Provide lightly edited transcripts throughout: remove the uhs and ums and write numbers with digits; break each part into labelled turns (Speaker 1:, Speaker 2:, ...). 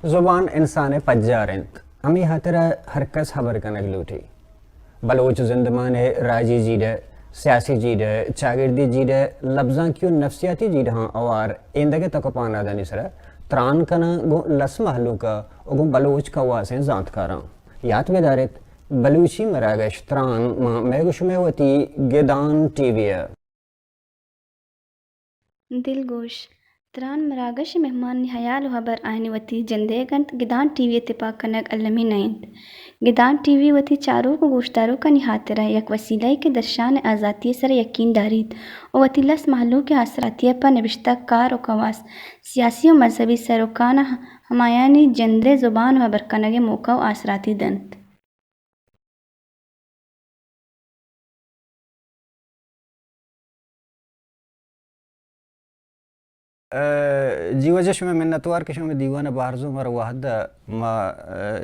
Speaker 1: زبان انسان پجارند ہمیں ہترا ہرکس خبر کنک لوٹی بلوچ زندمان راجی جیڈ سیاسی جیڈ چاگردی جیڈ لفظاں کیوں نفسیاتی جیڈ ہاں اوار ایندگے تک پانا دانی سرا تران کنا گو لس محلو کا اگو بلوچ کا واسیں زانت کاراں یاد بیدارت بلوچی مراگش تران میگوش میں ہوتی گیدان ٹی وی
Speaker 2: دل گوش تران مراگش مہمان حیال و خبر آہنی وتی جندے گنت گدان ٹی وی اتفاق کنک علمی نائند گدان ٹی وی وتی چاروں کو گوشتاروں کا نہاترہ یک وسیلہ کے درشان آزادی سر یقین دارید و وتی لس محلوں کے اثراتیہ پر نبشتہ کار و کواس سیاسی و مذہبی سروکان ہمایانی جندے زبان و خبر کنگ موقع و اثراتی دنت
Speaker 1: جی وجہ شما منتوار کہ شما دیوانہ بارزو مر واحد ما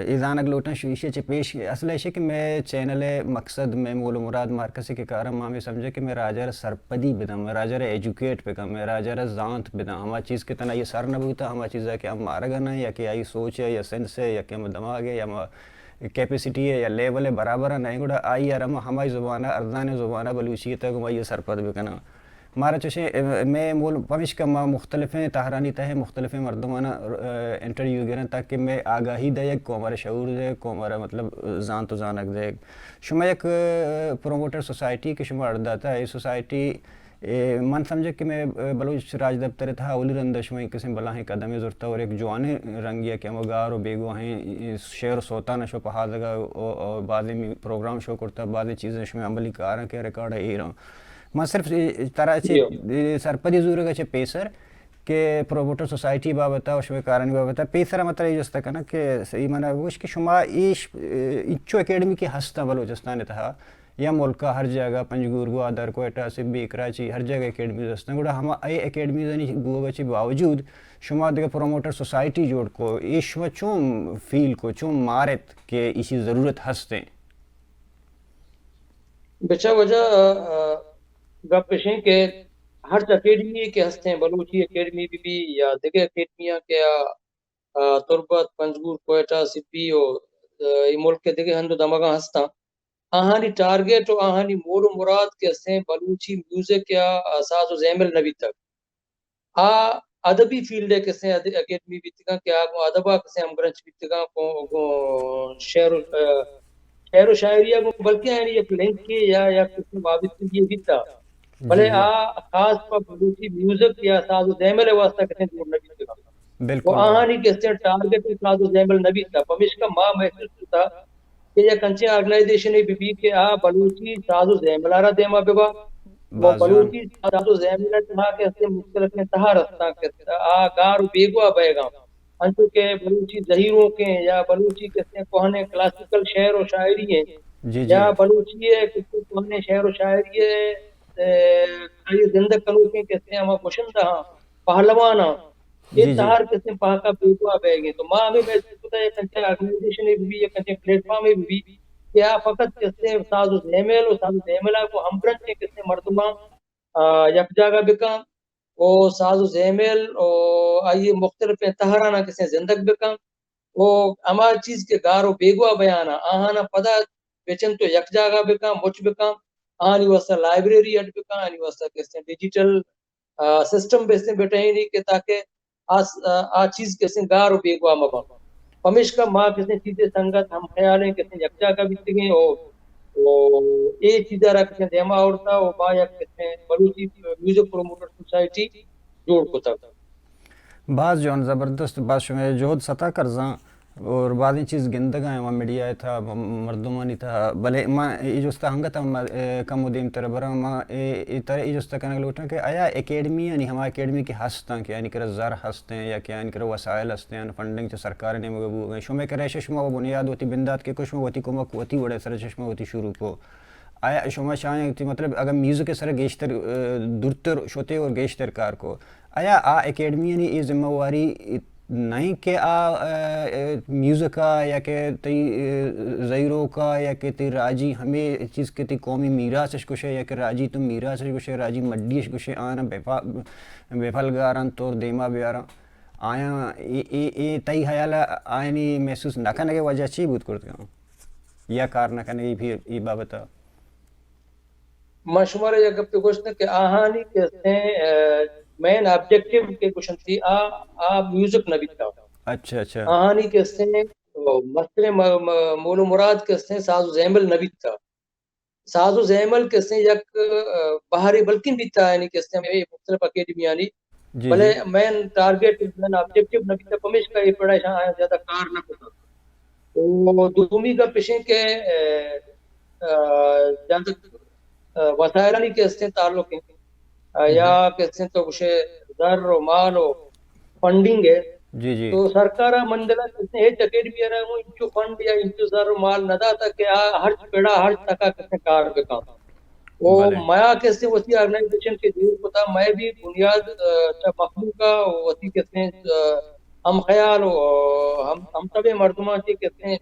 Speaker 1: ایزانک لوٹن شویشے چے پیش اصل ہے کہ میں چینل مقصد میں مول مراد مارکسی کے کارم مامی سمجھے کہ میں راجر سرپدی بدم میں راجر ایجوکیٹ بکم میں راجر زانت بدم ہما چیز کے تنا یہ سر نہ بوتا ہما چیز ہے کہ ہم مارگن ہے یا کہ آئی سوچ ہے یا سنس ہے یا کہ ہم دماغ ہے یا کیپیسٹی ہے یا لیول ہے برابر ہے نہیں گوڑا آئی یا رم ہماری زبانہ ارزان زبانہ بلوچی تک میں یہ سرپد بکنا مارا چوشے میں مول پمش کا مختلف تہرانی تہ مختلف مردمانہ انٹرویو گرن تاکہ میں آگاہی دے کو ہمارے شعور دے کو ہمارا مطلب زان تو زانک دے شما ایک پروموٹر سوسائٹی کے شما ارداتا ہے سوسائٹی من سمجھے کہ میں بلوچ راج دفتر تھا اولی رندش میں قسم بلاہیں قدم ضرورت اور ایک جوانے رنگیا کہ مگار و بیگو ہیں شعر و سوتانہ شو پہا دگا اور بعضی پروگرام شو کرتا بعضی چیزیں شما عملی کارن کے ریکارڈ ہے رہا میں صرف طرح سے سرپدی ضرور گچے پیسر کہ پروموٹر سوسائٹی بابتا اور شما کارانی بابتا پیسر مطلب یہ جستا کنا کہ صحیح مانا گوش کہ شما ایش اچو اکیڈمی کی ہستا بلوچستان تھا یا ملکہ ہر جگہ پنجگورگو آدھر کوئٹہ سبی کراچی ہر جگہ اکیڈمیز ہستن گوڑا ہما اے اکیڈمیز گو گچے باوجود شما دیگا پروموٹر سوسائٹی جوڑ کو ایش شما چون فیل کو چون مارت کہ اسی ضرورت ہستیں
Speaker 3: بچا وجہ گپ پیشیں کہ ہر اکیڈمی کے ہستے ہیں بلوچی اکیڈمی بھی یا دیگر اکیڈمیاں کے تربت پنجگور کوئٹہ سپی اور ملک کے دیگر ہندو دماغاں ہستا آہانی ٹارگیٹ و آہانی مول و مراد کے ہستے ہیں بلوچی میوزک یا ساز و زیمل نبی تک ادبی فیلڈ ہے کسے اکیڈمی بھی تکا کہ آگو ادبا کسے ہم گرنچ بھی تکا کو شعر و شاعریہ کو بلکہ ہے ایک لنک کی یا کسی وابستگی یہ بھی تھا بھلے خاص پر بلوچی میوزک یا ساز و زیمل واسطہ کسے دور نبی تکا وہ آہانی کسے ٹارگیٹ ساز و زیمل نبی تھا پمیش کا ماں محسوس تھا کہ یہ کنچے آرگنائزیشن بھی کہ بلوچی ساز و زیملارہ دیما ببا وہ بلوچی ساز و زیملہ تہا کے ہستے مختلف میں تہا رستا کہ گار بیگوا بیگا انچو کہ بلوچی ظہیروں کے یا بلوچی کسے کوہنے کلاسیکل شعر و شاعری ہیں یا بلوچی کسے کوہنے شعر و شاعری ہے زندہ کنو کے کسے ہما مشندہ پہلوانا یہ تہار کسے پہا کا بیگوا بیگے تو ماں ہمیں محسوس ہوتا ہے کنچے آرگنائزیشن بھی یا کنچے پلیٹ فارم بھی کیا فقط کسے ساز و زیمل و ساز و زیملہ کو ہم گرنچ کے کسے مردمان یک جاگہ بکا وہ ساز و زیمل اور آئیے مختلف تہرانہ کسے زندگ بکا وہ اما چیز کے گارو بیگوا بیانا آہانا پدا بیچن تو یک جاگہ بکا مچ بکا آہانی واسطہ لائبریری اڈ بکا آہانی واسطہ کسے ڈیجیٹل سسٹم بیسے بیٹھے ہی نہیں کہ تاکہ آ چیز کسے گارو بیگوا مبا پمیش کا ماں کسے چیزیں سنگت ہم خیالیں کسے یک جاگہ بھی گئے اور یہ چیزیں رہا کسے دیما اڑتا اور با یک کسے بلوچی میوزک پروموٹر سوسائٹی جوڑ کو تک
Speaker 1: بعض جون زبردست بعض شما جہد سطح کرزاں اور بعض چیز گندگا ہیں میڈیا تھا مردمانی تھا بلے ما ایجوستا ہنگتا کم ودیم تر برا ما تر ایجوستا کنگ لوٹا کہ آیا اکیڈمی یعنی ہما اکیڈمی کی ہستاں کہ یعنی کہ زر ہستے ہیں یا کہ یعنی کہ وسائل ہستے ہیں فنڈنگ چ سرکار نے مگبو شما کرے شما وہ بنیاد ہوتی بندات کے کچھ ہوتی کمک ہوتی وڑے سر چشمہ ہوتی شروع کو آیا شما شاہیں مطلب اگر میوزک کے سر گیشتر درتر شوتے اور گیشتر کار کو آیا اکیڈمی یعنی یہ ذمہ واری نہیں کہ میوزک کا یا کہ تی زیرو کا یا کہ تی راجی ہمیں چیز کے تی قومی میراث کچھ ہے یا کہ راجی تم میراث کچھ ہے راجی مڈیش کچھ ہے آنا بےفل گاران طور دیما بیاران آیا یہ تی خیال آئینی محسوس نہ کرنے کے وجہ چی بود کرتے ہیں یا کار نہ کرنے کی بھی یہ بابت
Speaker 3: مشمار یا گپ گوشت کہ آہانی کے مین آبجیکٹیو کے کوشن تھی میوزک نہ بیتا
Speaker 1: اچھا اچھا
Speaker 3: آہانی کے مسئلے مول مراد کے ساز و زیمل نہ بیتا ساز و زیمل کے یک باہری بلکہ بیتا یعنی کہ مختلف اکیڈمی یعنی بلے مین ٹارگیٹ مین آبجیکٹیو نہ بیتا پمیش کا یہ پڑھائی زیادہ کار نہ پتا تو دومی کا پیشیں کے جہاں تک وسائل کے تعلق ہیں یا کہتے ہیں تو کچھ زر و مال و فنڈنگ ہے
Speaker 1: جی جی
Speaker 3: تو سرکارہ منڈلہ کہتے ہیں اکیڈمی رہا ہوں انچو فنڈ یا انچو زر و مال نہ دا کہ ہر پیڑا ہر تکا کہتے ہیں کار پہ کام وہ مایا کہتے ہیں وسی آرگنائزیشن کے دور پتا میں بھی بنیاد مخلوقہ وسی کہتے ہیں ہم خیال ہم سبے مردمان چی کہتے ہیں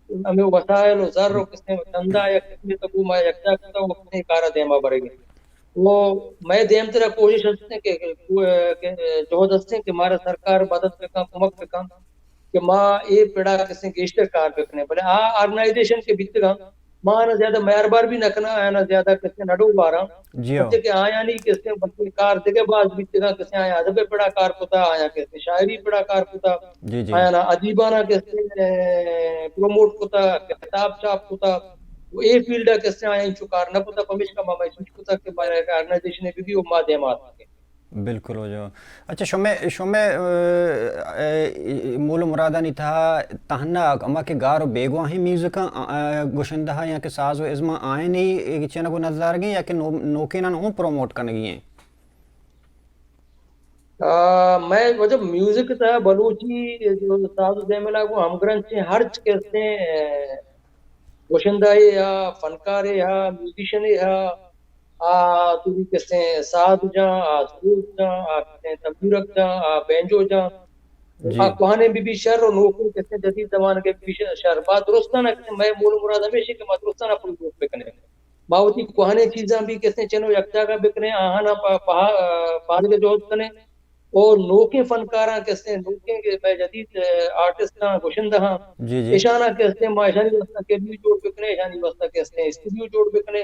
Speaker 3: ہمیں وسائل و ذر و کسنے چندہ یا کسنے تکو میں یکتا کرتا ہوں اپنے کارا دیما بڑھے گئے وہ میں دیم تیرا کوشش ہستے کہ جو ہستے کہ مارا سرکار مدد پہ کام کمک پہ کام کہ ماں اے پیڑا کسنے گیشتر کار پہ کنے بلے آرگنائزیشن کے بیت گا ماں نہ زیادہ میاربار بھی نہ کنا آیا نہ زیادہ کسنے نڈو بارا بچے کہ آیا نہیں کسنے بلکہ کار دگے باز بیت گا کسنے آیا ادب پیڑا کار پتا آیا کسنے شاعری پیڑا کار پتا آیا نا ادیبانہ کسنے پروموٹ پتا کتاب چاپ پتا وہ اے فیلڈ ہے کسنے آیا انچو کار نہ پتا پمیش کا ماما سوچ پتا کہ بارے آرگنائزیشن بھی وہ مادے مات
Speaker 1: بالکل ہو جاؤ اچھا شمع مول مرادانی تھا تہنا اما کے گار و بیگواں ہی میوزک گوشندہ یا کہ ساز و ازما آئیں نہیں چینہ کو نظر گئیں یا کہ نوکینان ہوں پروموٹ کرنے گئیں
Speaker 3: میں جب میوزک تھا بلوچی جو ساز و زیملہ کو ہم گرنچ ہرچ کہتے ہیں گوشندہ یا فنکار یا میوزیشن یا تو بھی کہتے ہیں ساز جاں سروت جاں کہتے ہیں تبدیرک جاں بینجو جاں کوہانے بھی شر اور نوکوں کہتے ہیں جدید زمان کے بھی شر بات درستانہ کہتے ہیں میں مول مراد ہمیشہ کہ میں درستانہ پوری گروپ پہ کرنے باوتی کوہانے چیزاں بھی کہتے ہیں چنو یک جاگہ بکنے آہانا پہاڑ کے جوہد کرنے اور نوکے فنکاراں کہتے ہیں نوکے کے میں جدید آرٹسٹ ہاں گوشندہ ہاں اشانہ کہتے ہیں ما اشانی وسطہ کیبلی جوڑ بکنے اشانی وسطہ کہتے ہیں اسٹوڈیو جوڑ بکنے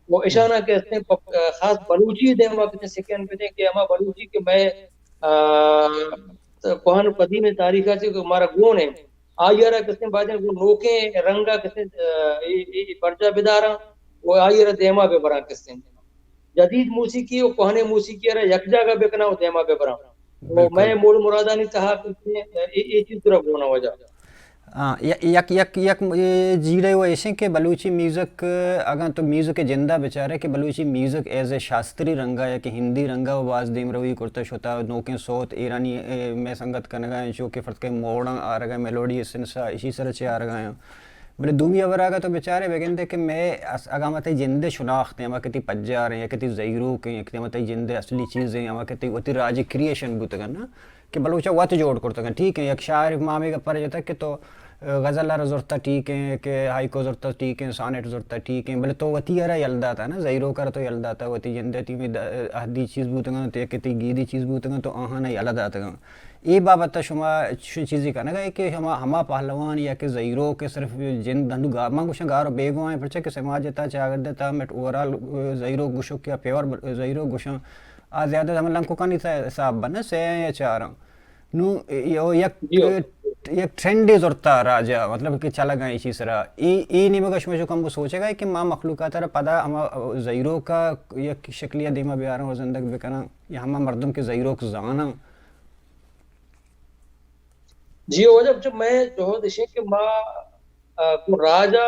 Speaker 3: وہ اشانہ کہتے ہیں خاص بلوچی دیں وہ کہتے ہیں سکین پہ دیں کہ ہما بلوچی کہ میں کوہن قدیم تاریخہ سے ہمارا گون ہے آئی رہا کہتے ہیں بعد وہ نوکے رنگا کہتے ہیں پرجا بدارا وہ آئی رہا دیما پہ برا کہتے ہیں جدید موسیقی اور کوہنے موسیقی رہا یک جاگہ بکنا وہ دیما پہ برا میں مول مرادانی کہا کہ یہ چیز طرف ہونا وجہ
Speaker 1: یک جیڑے وہ ایسے کہ بلوچی میوزک اگر تو میوزک زندہ بیچارے کہ Balochi music as a Shastri رنگا یا کہ ہندی رنگا وہ باز دیم روی کرتا شتا نوکیں صوت ایرانی میں سنگت کرنگا ہیں جو کہ فرد کے موڑاں آ رہا ہے میلوڈی سنسا اسی طرح چے آ رہا ہیں بلے دومی ابر آگا تو بیچارے بگن دے کہ میں اگا مت جندے شناخت ہیں اما کتی پجا رہے ہیں یا کتی زیرو کے ہیں کتی مت جندے اصلی چیزیں اما کتی وتی راجی کریشن بوتا گا نا کہ بلوچا وات جوڑ کرتا گا ٹھیک ہے یک شاعر مامی کا پر جاتا کہ تو غزل را ضرورت ٹھیک ہے کہ ہائیکو ضرورت ٹھیک ہے سانٹ ضرورت ٹھیک ہے بلے تو وتی ارا یلدا تھا نا زیرو کر تو یلدا تھا وتی جندے تی میں اہدی چیز بوتا گا تو کتی گیدی چیز بوتا گا تو آہانا یلدا تھا گا یہ بابت شما چیزی کا نگا ہے کہ ہما پہلوان یا کہ زیرو کے صرف جن دندو گا ماں گوشن گارو بیگو آئیں پرچہ کہ سماجتا چاگر دیتا میٹ اوورال زیرو گوشو کیا پیور زیرو گوشن زیادہ ہمیں لنکو کا نہیں تھا صاحب بنا سے یا چارا نو یک ٹرینڈی ضرورتا راجا مطلب کہ چلا گا اسی طرح ای نہیں مگا شما جو کم وہ سوچے گا کہ ماں مخلوقات را پدا ہما زیرو کا یک شکلیہ دیما بیارا ہو زندگ بکنا یا ہما مردم کے زیرو کو زانا
Speaker 3: جی وجب جب میں جو دیشے کہ ماں کو راجا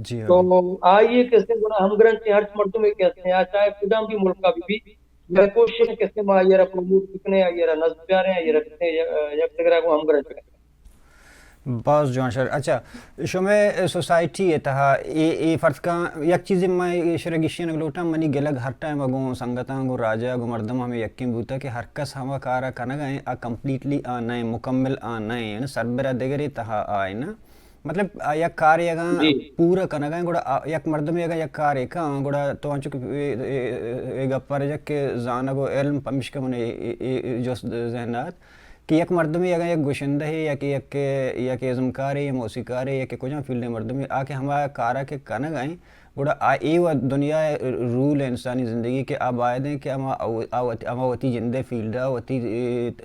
Speaker 1: جی
Speaker 3: تو
Speaker 1: ہاں
Speaker 3: آئیے کہتے ہیں گنا ہم گرنٹ ہر مردوں میں کہتے ہیں چاہے خدا بھی ملک کا بھی میں کوشش کہتے ہیں یہ رہا پروموٹ کتنے یہ رہا نظر پیارے ہیں یہ رکھتے ہیں یک تگرہ کو ہم گرنٹ
Speaker 1: باز جوان شر اچھا شما سوسائٹی تہا ای فرض کان یک چیز میں شرگیشین گلوٹا منی گلگ ہر ٹائم اگو سنگتاں گو راجا گو مردم ہمیں یقین بوتا کہ ہر کس ہما کارا کنگائیں آ کمپلیٹلی آنائیں مکمل آنائیں یعنی سربرہ دگری تہا آئیں نا مطلب یک کار یگاں
Speaker 3: جی
Speaker 1: پورا کنگائیں گوڑا یک مردم یگاں یک کار ایکاں گوڑا تو انچک گپر جک کہ زانگو علم پمشکہ من جو ذہنات کہ یک مردمی اگر یک گوشندہ ہے یا کہ یک ازمکار ہے یا موسیقار ہے یا کہ کجا فیلڈ مردمی آ کے ہمارا کارا کے کنگ آئیں گوڑا ای و دنیا رول ہے انسانی زندگی کے اب آئے دیں کہ اما وتی جندے فیلڈا وتی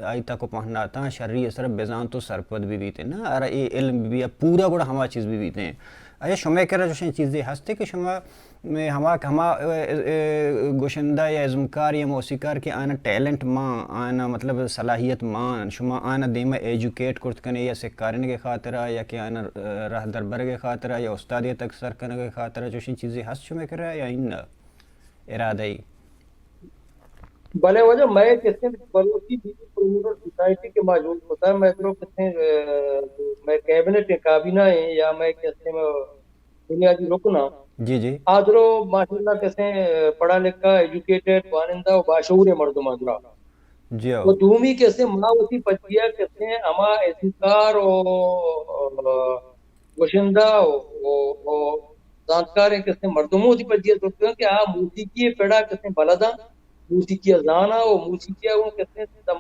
Speaker 1: آئی تا کو پہناتا شرری اثر بیزان تو سرپد بھی بیتے نا اور ای علم بھی پورا گوڑا ہما چیز بھی بیتے ہیں اچھا شما کرا جو چیزیں ہستے کہ شما ہما گوشندہ یا ازمکار یا موسیقار کے آنا ٹیلنٹ ماں آنا مطلب صلاحیت ماں شما آنا دیما ایجوکیٹ کرت کنے یا سکارنے کے خاطرہ یا کہ آنا راہ دربر کے خاطرہ یا استادیت تک سر کرنے کے خاطرہ جو چیزیں ہست شما کرا یا ان ارادہ ہی
Speaker 3: بھلے وجہ میں کہتے ہیں بلوچی پروموٹر سوسائٹی کے موجود ہوتا ہے میں تو کہتے ہیں میں کیبنٹ کابینہ ہیں یا میں کہتے ہیں بنیادی رکنا
Speaker 1: جی جی
Speaker 3: آدرو ماشاءاللہ کہتے ہیں پڑھا لکھا ایجوکیٹڈ وانندہ و باشعور مردم آدرا
Speaker 1: جی
Speaker 3: وہ دومی کہتے ہیں ماوتی پچیا کہتے ہیں اما اذکار و گوشندہ و زانتکار کہتے ہیں مردموں کی پچیا تو کہ موسیقی پیڑا کہتے ہیں بلدا موسیقی زانا و موسیقی وہ کہتے ہیں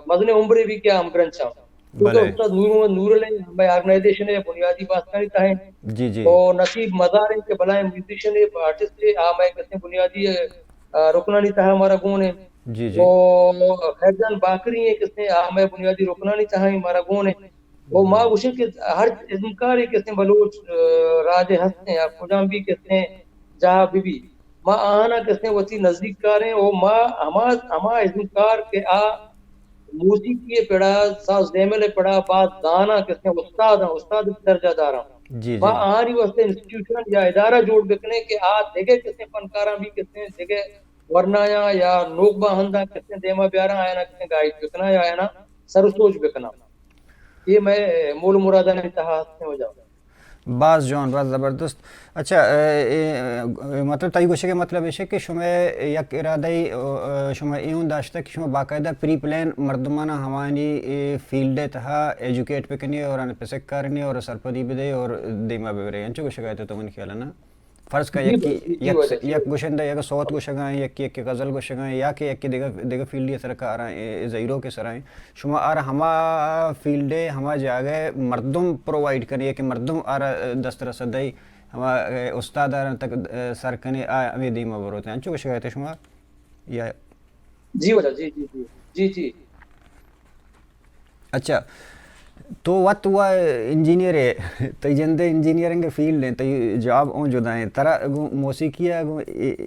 Speaker 3: مدن عمرے بھی کیا ہم گرنچا کیونکہ
Speaker 1: بلے
Speaker 3: استاد نور محمد نور علیہ ہمیں آرگنائزیشن ہے بنیادی بات کری تھا
Speaker 1: جی جی
Speaker 3: اور نصیب مزار ہے کہ بلائیں میوزیشین ہے آرٹسٹ ہے میں کہتے ہیں بنیادی رکنانی تھا ہمارا گون ہے
Speaker 1: جی جی
Speaker 3: وہ خیرجان باکری ہیں کہتے ہیں میں بنیادی رکنانی تھا ہمارا گون ہے وہ ماں وشن کے ہر ازمکار کہتے ہیں بلوچ راج ہستے ہیں آپ خدام بھی کہتے ہیں جہاں بی ماں آنا کہتے ہیں وتی نزدیک کار ہیں وہ ماں ہما ازمکار کے موسیقی پڑھا ساز دیمل پڑھا بعد دانا کہتے ہیں استاد درجہ دارا
Speaker 1: جی
Speaker 3: ماں
Speaker 1: جی
Speaker 3: آنی واسطے انسٹیٹیوشن یا ادارہ جوڑ بکنے کہ دیکھے کہتے ہیں فنکاراں بھی کہتے ہیں دیکھے ورنایا یا نوکبا ہندا کہتے ہیں دیما بیارا آیا نا کہتے ہیں گائیڈ بکنا یا آیا نا سرسوچ بکنا یہ میں مول مرادہ نے تحت ہو جاؤں
Speaker 1: باز جان باز زبردست اچھا مطلب تائی گوشے کے مطلب ہے کہ شما یک ارادہ شما ایون داشتا کہ شما باقاعدہ پری پلان مردمانہ ہمانی فیلڈ تہا ایجوکیٹ پکنی اور ان پسک کرنی اور سرپدی بدے اور دیما ببرے انچو گوشے گئے تو من خیال ہے نا فرض کا یک گوشندہ یک صوت گوشگائیں یک غزل گوشگائیں یا کہ یک دیگا فیلڈی سرکا آرہا زیرو کے سرائیں شما آرہ ہما فیلڈے ہما جاگہ مردم پرووائڈ کریں کہ مردم آرہ دست رسدائی ہما استاد آرہ تک سر کنے امی دیما بروتے ہیں انچو گوشے گئے تھے شما یا
Speaker 3: جی وجہ جی جی جی جی جی
Speaker 1: اچھا تو وقت ہوا انجینئر ہے تو جندے انجینئرنگ فیلڈ ہیں تو جاب اون جدا ہیں ترا موسیقی ہے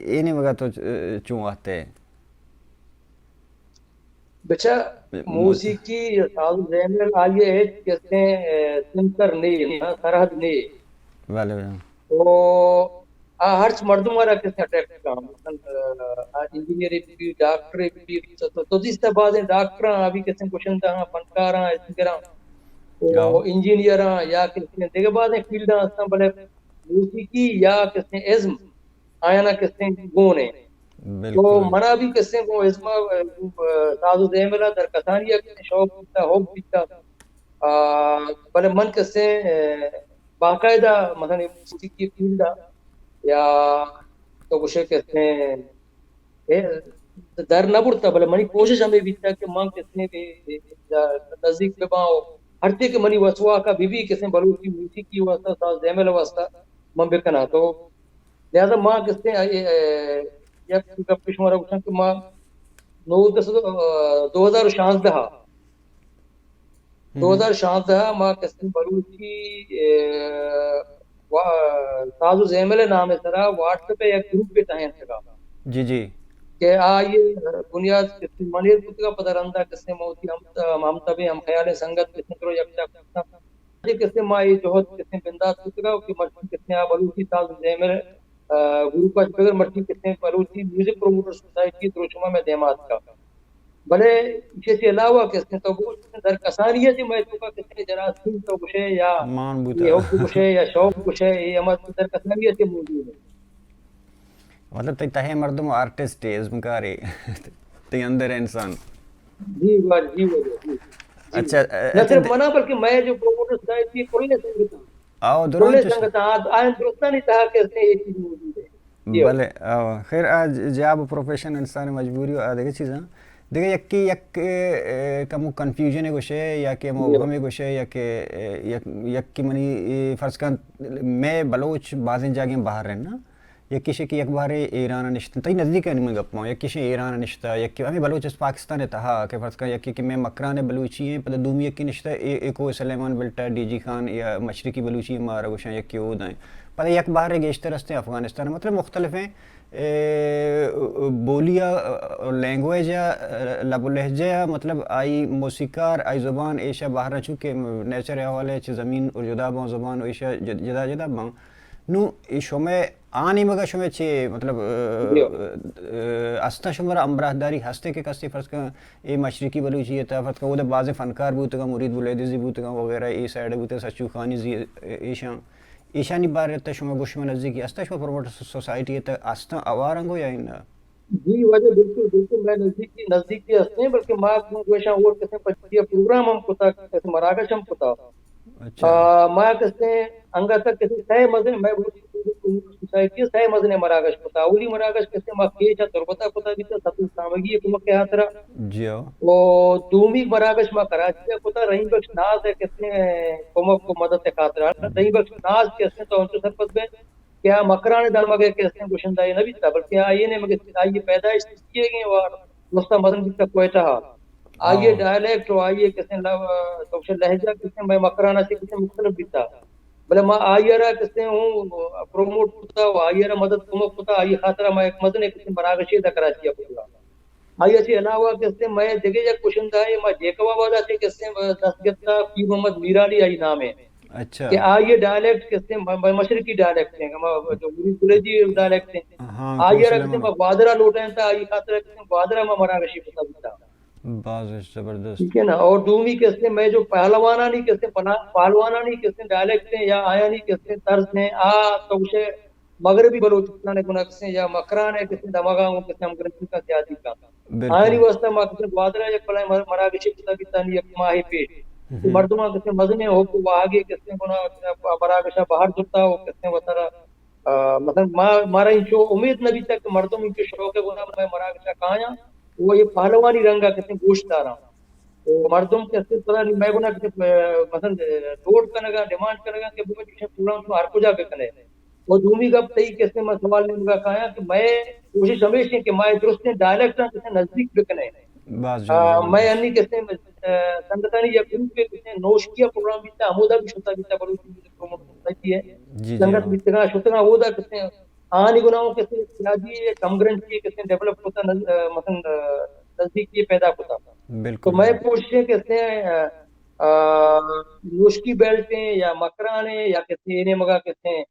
Speaker 1: اینے مگا تو چوں آتے ہیں
Speaker 3: بچہ موسیقی ساز زینل آئیے ہے کہتے ہیں سنکر نہیں سرحد نہیں
Speaker 1: والے
Speaker 3: تو ہر مردم والا کہتے ہیں اٹیک کام انجینئر بھی ڈاکٹر بھی تو جس طرح بعض ڈاکٹر ابھی کہتے ہیں کوشندہ فنکار تو انجینئر یا کہتے ہیں دیکھے بعد فیلڈ بلے موسیقی یا کہتے ہیں عزم آیا نا کہتے ہیں گون ہے تو منا بھی کہتے ہیں وہ عزم ساز و دیملہ در کسانیہ کہتے ہیں شوق پیتا ہوگ پیتا بلے من کہتے ہیں باقاعدہ مثلا موسیقی فیلڈ یا تو کچھ کہتے ہیں در نہ بڑھتا بلے منی کوشش ہمیں بھی تھا کہ ماں کہتے ہیں نزدیک پہ باؤ ہرتے کے منی وسوا کا بھی کہتے ہیں بلوچی موسیقی واسطہ ساز دیمل واسطہ من بکنا تو لہذا ماں کہتے ہیں یا پشمارا کچھ کہ ماں 2016 ماں کہتے ہیں بلوچی ساز و زیمل نام سرا واٹس ایپ ایک گروپ پہ تاہیں سکا
Speaker 1: جی جی
Speaker 3: کہ آئیے بنیاد منیر کتے کا پتہ رندہ کسے موتی ہم تبھی ہم خیال سنگت کسے کرو یکتا کسی مائی جوہد کسی بنداز کتگا کہ مرچی کسی بلوچی تاز زیمر گروپ کا بغیر مرچی کسی بلوچی میوزک پروموٹر سوسائٹی دروشما میں دیمات کا بھلے اس کے علاوہ کسی تو در کسانیہ سے میں تو کا کسی جراثیم تو کچھ یا
Speaker 1: مان
Speaker 3: یہ
Speaker 1: بوتا
Speaker 3: حب کچھ یا شوق کچھ ہے یہ ہمارے در کسانیہ سے موجود ہے.
Speaker 1: مطلب تی تہے مردم آرٹسٹ ہے ازم کاری تی اندر انسان.
Speaker 3: جی بات جی جی
Speaker 1: اچھا
Speaker 3: نہ صرف منا بلکہ میں جو پروموٹر سوسائٹی کل نے سنگتا
Speaker 1: آؤ
Speaker 3: کل
Speaker 1: درون
Speaker 3: نے
Speaker 1: چش
Speaker 3: سنگتا آئین درستہ نہیں تھا کہ اس نے یہ چیز موجود ہے.
Speaker 1: بلے خیر آج جاب پروفیشن انسان مجبوری دیکھے چیزاں دیکھے یک کی یک کمو کنفیوژن ہے کچھ ہے یا کہ مبہم ہے کچھ ہے یا کہ یک کی منی فرض کن میں بلوچ بعض جاگیں باہر رہنا یا کسی کی یک بار ایران نشتہ تی نزدیک ہے میں گپ یا کسی ایران نشتہ یا کہ ہمیں بلوچ اس پاکستان تہا کہ فرض کن یا کہ میں مکران بلوچی ہیں پتہ دومی یک کی نشتہ ایک و سلیمان بلٹا ڈی جی خان یا مشرقی بلوچی مارا گوشا یک کی او دائیں پتہ یک باہر گیشتہ رستے افغانستان مطلب مختلف ہیں بولیا لینگویج یا لب و لہجہ مطلب آئی موسیقار آئی زبان ایشا باہر چونکہ نیچر حوالے چھ زمین اور جدا باں زبان ایشا جدا جدا باں نو شمع آنی مگا شمع چھ مطلب استا شمرا امبراہداری ہستے کے کسی فرض کا اے مشرقی بلوچی ہے فرض کا وہ دے بعض فنکار بوتگا مرید بلیدزی بوتگا وغیرہ ای سائڈ بوتے سچو خانی زی ایشان ایشانی بار رہتا شما گوشم نزدیکی استا شما پروموٹر سوسائٹی ہے استا آوارنگو یا ان
Speaker 3: جی وجہ بالکل میں نزدیکی ہستے ہیں بلکہ ماں گوشا اور کسی پچھیا پروگرام ہم کو تا کسی مراکش ہم کو تا ماں کسی انگا تک کسی سائے مزن میں سوسائٹی سائے مزن مراکش کو تا اولی مراکش کسی ماں کیچا تربتا کو تا بیتا سب سامگی ہے کمک کے ہاتھ رہا
Speaker 1: جی
Speaker 3: وہ دومی مراکش ماں کراچی کو تا رہی بخش ناز ہے کسی کمک کو مدد کے خاطر رہی بخش ناز کسی تو انچو سرپت میں کیا مکران دار مگے کیسے گوشندائی نبی تھا بلکہ آئیے نے مگے آئیے پیدائش کیے گئے اور مستہ مدن بھی تک کوئٹہ آئیے ڈائلیکٹ اور آئیے کیسے لہجہ کیسے میں مکرانہ سے کیسے مختلف بھی تھا بلے ماں آئیے رہا کیسے ہوں پروموٹ ہوتا وہ آئیے رہا مدد کمک ہوتا آئیے خاطرہ میں ایک مدن کیسے مراغشی دا کراچی اپنا آئیے سے علاوہ کیسے میں دیکھے جا گوشندائی میں جیکوا والا سے کیسے دستگتا پیر محمد میرالی آئی نام ہے کہ آئیے ڈائلیکٹ کہتے ہیں مشرقی ڈائلیکٹ ہیں جو گریجی ڈائلیکٹ ہیں آئیے رکھتے ہیں بادرہ لوٹیں تھا آئیے خاطر رکھتے ہیں بادرہ میں مراغشی پتا بھی تھا
Speaker 1: زبردست
Speaker 3: ٹھیک ہے نا اور دومی کہتے ہیں میں جو پہلوانا نہیں کہتے ہیں پہلوانا نہیں کہتے ہیں ڈائلیکٹ ہیں یا آیا نہیں کہتے ہیں طرز ہیں تو اسے مغربی بلوچستان ہے گناہ کہتے ہیں یا مکران ہے کہتے ہیں دماغاں کہتے ہیں ہم گرنسی کا سیادی کا آیا نہیں واسطہ ماں کہتے ہیں بادرہ یک پلائیں مراغشی پتا بھی تھا نہیں یک ماہی پیٹ مردمہ کہتے مزنے ہو کہ وہ آگے کہتے ہیں مراکشہ باہر جتا ہو کہتے ہیں وہ طرح مثلا مارا انچو امید نبی تک مردم انچو شوق ہے میں مراکشہ کہاں وہ یہ پہلوانی رنگا کہتے ہیں گوشت دارا مردم کہتے ہیں طرح میں گنا کہتے ہیں مثلا روڈ کرنگا ڈیمانڈ کرنگا کہ وہ جیسے پورا انچو ہر کو جا کے کنے وہ دومی گپ تئی کہتے ہیں میں سوال نہیں مگا کہاں کہ میں کوشش ہمیشہ کہ میں درست ڈائلیکٹاں کہتے ہیں نزدیک بکنے میں انی کہتے ہیں سنگتانی یا گروپ کے کہتے ہیں نوشکیہ پروگرام بیتا عمودہ بھی شتا بیتا بلوچی میوزک پروموٹ سوسائٹی ہے سنگت بیتگاں شتگاں ہودا کہتے ہیں آنی گناہوں کہتے ہیں سیاجی کمگرنچی کہتے ہیں ڈیولپ ہوتا مثلا نزدیکی پیدا ہوتا تو میں پوچھتے کہتے ہیں نوشکی بیلٹیں یا مکرانے یا کہتے ہیں انہیں مگا کہتے ہیں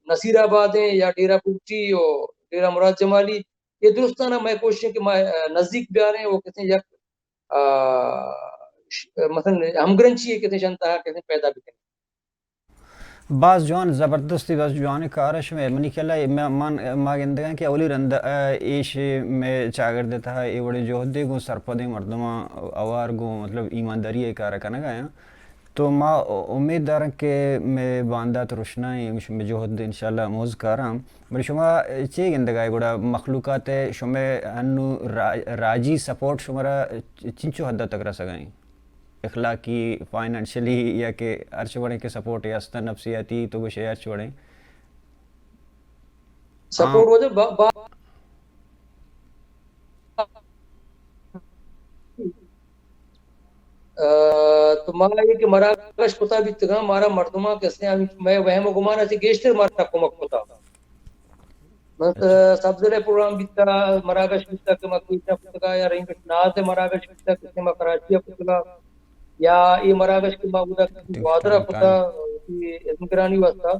Speaker 3: نصیر آبادیں یا ڈیرہ پوٹی اور ڈیرہ مراد جمالی یہ درستانہ میں کوشش کہ میں نزدیک بھی آ رہے ہیں وہ کہتے ہیں یک مثلا ہمگرنچی ہے کہتے ہیں جنتا ہے کہتے ہیں پیدا بھی کریں
Speaker 1: بعض جوان زبردستی بعض جوان کارش میں منی کلا ما گندگاں کہ اولی رند ایش میں چاگر دیتا ہے ای وڑے جوہدے گو سرپدے مردمہ اوار گو مطلب ایمانداری ہے کارا کنگا ہے تو ما امید دارم کہ میں باندات روشنائی میں جوہد انشاءاللہ موز کارام بڑی شما چی گندگائی گوڑا مخلوقات شما انو راجی سپورٹ شمارا چنچو حدہ تک رہ سکائیں اخلاقی فائنانشلی یا کہ ارچ وڑیں کے سپورٹ یا استا نفسیاتی تو وہ شیئر چھوڑیں
Speaker 3: سپورٹ وجہ تو مانا یہ کہ مراکش پتا بھی تگا مارا مردمہ کسے میں وہم و گمانا سے گیشتر مارا کمک پتا سبزلے پروگرام بیتا مراکش بیتا کہ میں کوئیتا پتگا یا رہی بس ناز مراکش بیتا کسے میں کراچی پتگا یا یہ مراکش کی معبودہ وادرہ کتا کی ازمگرانی واسطہ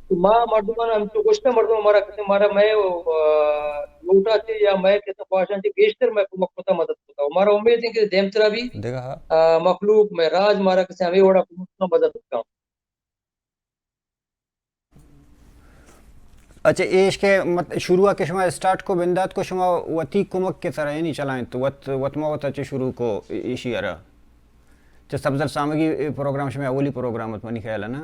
Speaker 3: تو ما مردمان ہم تو گوشت مردم ہمارا کہتے ہمارا میں لوٹا تھے یا میں کہتے پاشان تھے بیشتر میں مکتا مدد کرتا ہوں. ہمارا امید ہے کہ دیمترا بھی مخلوق میں راج ہمارا کہتے ہمیں وڑا مدد کرتا ہوں.
Speaker 1: اچھا ایش کے شروع کے شما اسٹارٹ کو بندات کو شما وتی کمک کے طرح نہیں چلائیں تو وطما وطا چے شروع کو ایشی ارا چے سبزر سامگی پروگرام شما اولی پروگرام اتمانی خیال ہے نا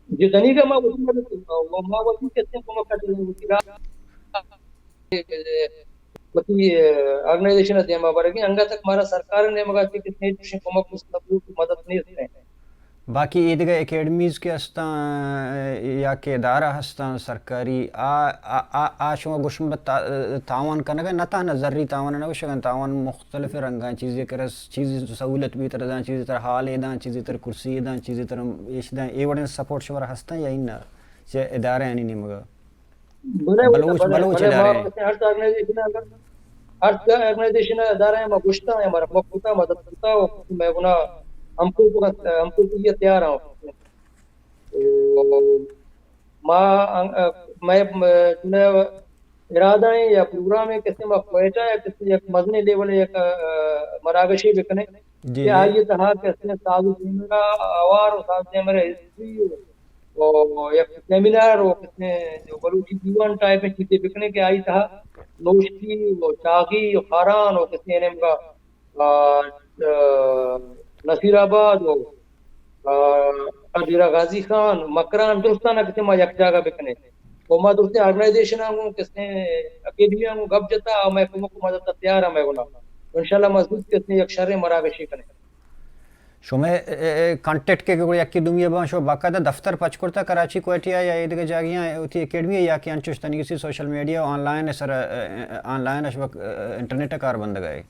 Speaker 3: جو دنی کا ماں وطی مدد کرتا ہوں وہ ماں وطی کہتے ہیں کمک کرتے ہیں وطی آرگنائزیشن ہے دیما برگی انگا تک ہمارا سرکار نے مگا کہ کتنے دوشن کمک مدد نہیں ہوتے ہیں.
Speaker 1: باقی ایدگا اکیڈمیز کے ہستان یا کہ ادارہ ہستان سرکاری آ شما گوشمت تعاون کنگا نتا نظری تعاون نہ وشگن تعاون مختلف رنگاں چیزیں کرس چیز سہولت بھی تر دان چیزیں تر حال ایدان چیزیں تر کرسی ایدان چیزیں تر ایشدان ایوڑن سپورٹ شور ہستان یا ان چے ادارہ یعنی نہیں مگا بلوچ ادارے
Speaker 3: ہر آرگنائزیشن ادارہ ہے میں گوشتا ہے ہمارا مکتا مدد کرتا ہوں میں گنا ہم کو یہ تیار ہوں میں ارادہ ہے یا پروگرام ہے کسی میں کوئٹہ ہے کسی ایک مدنی لیول ہے ایک مراکشی بکنے کہ آئیے تہا کسی نے سازو سیمرا آوار و سازو سیمرا ہسٹری اور ایک سیمینار اور کسی نے بلوچی دیوان ٹائپ میں چیزیں بکنے کے آئی تہا نوشتی و چاغی و خاران و کسی نے نصیر آباد و عبداللہ غازی خان مکران درستانہ کسی ما یک جاگہ بکنے وہ ما درستے آرگنائزیشن آنگوں کسی اکیڈمی آنگوں گب جتا اور میں کمک مدد تیار ہوں میں گنا انشاءاللہ مضبوط کسی یک شر مراکشی کنے
Speaker 1: شما کانٹیکٹ کے گوڑی اکی دنیا بان شو باقاعدہ دفتر پچ کرتا کراچی کوئٹیا یا ایدگا جاگیاں ہوتی اکیڈمی یا کہ انچوش تنگیسی social media online sir online اشبک انٹرنیٹ کار بند گئے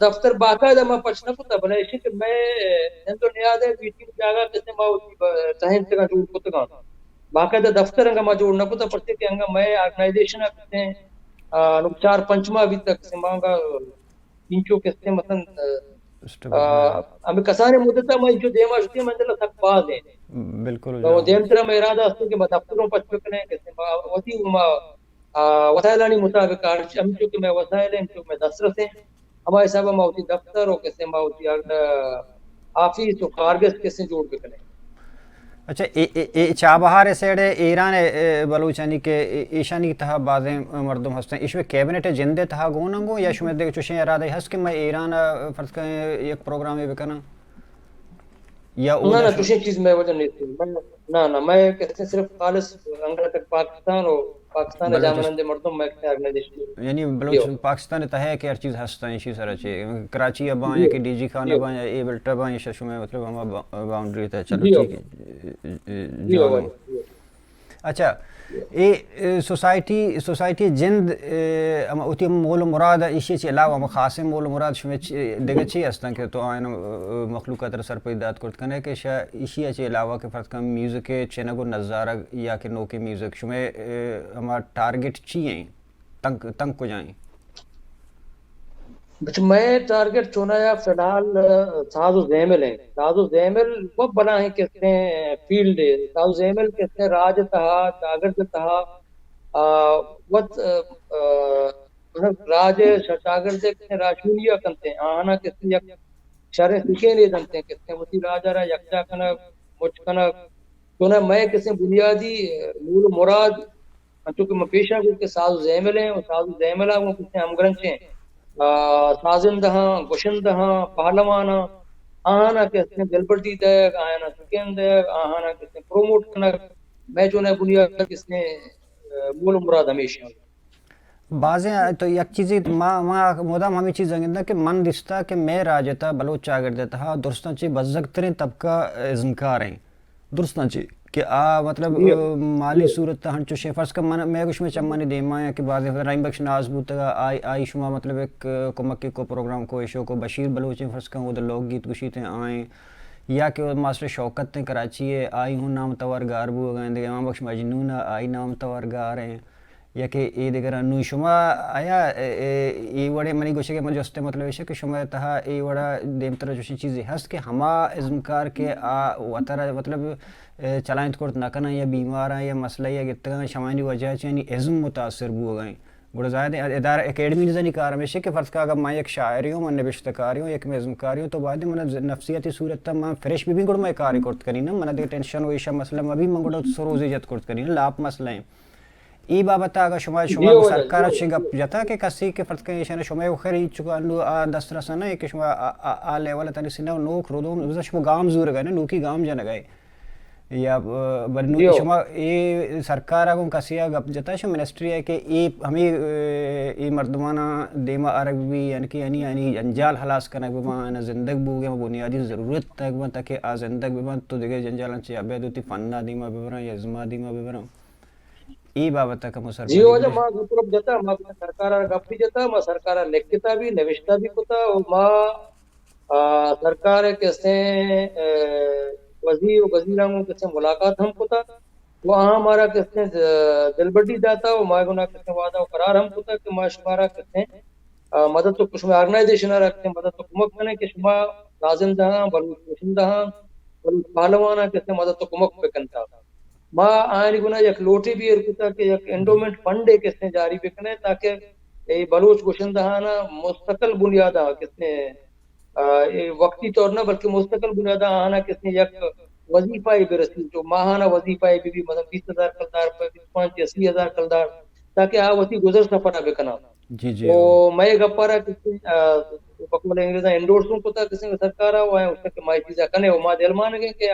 Speaker 3: دفتر باقاعدہ میں پچھنا کو تب ہے کہ میں ہندو نیاد ہے بیٹی جاگا کسی ما تہن تک جوڑ کو تک باقاعدہ دفتر انگا ما جوڑنا کو تب پڑتے کہ انگا میں آرگنائزیشن کرتے ہیں چار پنچما ابھی تک سمانگا انچو کستے مثلا ہمیں کسانے مدتا میں جو دیما شکتی ہے منزلہ تک باز ہے
Speaker 1: بالکل
Speaker 3: تو دیم طرح میں ارادہ ہستوں کہ میں دفتروں پچ پکنے کسی ما وطی ما وسائلانی مطابق ہم چونکہ میں وسائل ہیں چونکہ میں دسترس ہیں ہمارے صاحب موتی دفتر ہو کیسے موتی آفیس و کارگس کیسے جوڑ کے کریں.
Speaker 1: اچھا چابہار سیڑے ایران بلوچانی کے ایشانی تہا بعضیں مردم ہستیں اس میں کیبنٹ جندے تہا گوننگو یا شما دیکھ چوشیں ارادہ ہست کہ میں ایران فرض کریں ایک پروگرام یہ بکنا یا
Speaker 3: نہ چوشیں چیز میں وجہ نہیں تھی نہ میں کہتے ہیں صرف خالص انگلہ تک پاکستان اور پاکستان جامنند مردم میں آرگنائزیشن
Speaker 1: یعنی بلوچ پاکستان تہ ہے کہ ہر چیز ہستا ہے اسی طرح چے کراچی اباں یا کہ ڈی جی خان اباں یا اے بلٹ اباں یا ششو میں مطلب ہم باؤنڈری تھا چلو ٹھیک ہے. اچھا اے سوسائٹی جند اوتی مول مراد اشی چ علاوہ ہم خاص مول مراد شمہ دیگه چی ہستن کہ تو آئین مخلوقات سر پیدات کرت کنے کہ شا اشی چ علاوہ کہ فرض کم میوزک چنگو نظارہ یا کہ نو کے میوزک شمہ ہم ٹارگٹ چی ہیں تنگ کو جائیں
Speaker 3: میں ٹارگٹ چونا یا فی الحال ساز و زیمل ہیں. ساز و زیمل وہ بنا ہے کہتے ہیں فیلڈ ہے. ساز و زیمل کہتے ہیں راج تہا چاگرد تہا وقت راج شاگرد کہتے ہیں راجونیہ کنتے ہیں آنا کہتے ہیں یک شرح سکے لے دنتے ہیں کہتے ہیں وطی راجہ را یکجا کنا مچ کنا چونا میں کہتے ہیں بنیادی مول مراد چونکہ میں پیشہ کو کہ ساز و زیمل ہیں اور ساز و زیملہ وہ کہتے ہیں ہمگرنچ ہیں سازندہاں گوشندہاں پہلواناں آہانا کہتے ہیں دلبردی دیگ آہانا سکین دیگ آہانا کہتے ہیں پروموٹ کرنا میں جو نے بنیاد کس نے مول مراد ہمیشہ
Speaker 1: بعضیں تو یک چیزی مودام ہمیں چیز زنگندہ کہ من دستا کہ میں راجتا بلوچ چاگر دیتا ہاں درستان چی بزرگترین طبقہ ازنکار ہیں درستان چی کہ مطلب مالی صورت ہنچو شے فرض کا میں کچھ میں چمانی دیما ہے کہ بعض رائم بخش ناز بوتا آئی شما مطلب ایک کمکی کو پروگرام کو ایشو کو بشیر بلوچیں فرض کا وہ لوگ گیت گشیتے آئیں یا کہ وہ ماسٹر شوکت کراچی ہے آئی ہوں نام توار گار بو گئے امام بخش مجنون آئی نام توار گار ہیں یا کہ ای دیگر انو شما آیا ای وڑے منی گوشے کے مجھستے مطلب ہے کہ شما تہا ای وڑا دیم طرح جوشی چیزی ہست کہ ہما ازمکار کے وطرہ مطلب چلائنت کرت نکنا یا بیمار ہیں یا مسئلہ یا گتگاں شمائنی وجہ چینی ازم متاثر بو گئیں گوڑا زائد ادارہ اکیڈمی نزنی کار ہمیشہ کہ فرض کا اگر میں ایک شاعری ہوں میں نوشتکاری ہوں ایک میں ازمکاری ہوں تو بعد میں نفسیتی صورت تا میں فریش بھی گوڑا میں کاری کرت کریں نا منہ دے ٹینشن ویشا مسئلہ میں بھی من گوڑا سروز ایجت کرت کریں لاپ مسئلہ ہیں ای بابتا اگر شما سرکار چی گپ جتا کہ کسی کے فرض کنی شما شما خیری چکا انو دست رسانہ ہے کہ شما آ لیول تانی سنو نوک رودون شما گام زور گئے نا نوکی گام جن گئے یا بلنو شما ای سرکار اگوں کسی گپ جتا شما منسٹری ہے کہ ای ہمیں ای مردمانہ دیما عرب بھی یعنی کہ یعنی جنجال حلاس کنک بمان زندگ بو گیا بنیادی ضرورت تک بان تاکہ آ زندگ بمان تو دیگه جنجالان چی عبید ہوتی فنہ دیما ببران یا ازما دیما ببران ای بابت کا مسر
Speaker 3: جی ہو جا ما گروپ جتا ما سرکار گپی جتا ما سرکار لکھتا بھی نوشتا بھی کتا اور ما سرکار کے سے وزیر و وزیروں کے سے ملاقات ہم کتا وہاں ہمارا کہتے ہیں دلبٹی جاتا اور ما گنا کہتے ہیں وعدہ و قرار ہم کتا کہ ما شمارا کہتے ہیں مدد تو کچھ میں آرگنائزیشن رکھتے ہیں مدد تو کمک کرنے کہ شما لازم دہاں بلوچ کوشن دہاں بلوچ پہلوانا کہتے ہیں مدد تو کمک پہ کنتا ما آئین گنا یک لوٹی بھی ارکتا کہ یک انڈومنٹ فنڈ ہے کس نے جاری بکنے تاکہ بلوچ گوشندہانا مستقل بنیادہ کس نے وقتی طور نہ بلکہ مستقل بنیادہ آنا کس نے یک وظیفہ بھی رسی جو ماہانہ وظیفہ بھی مطلب 20,000 کلدار پر 25,000 کلدار تاکہ آواتی گزر سفر بکنا
Speaker 1: جی جی
Speaker 3: تو میں گپارا کس نے بقول انگریزاں انڈورسوں کو تا کس نے سرکارہ ہوا ہے اس نے کہ مائی چیزہ کنے وہ ما دل مان گئے کہ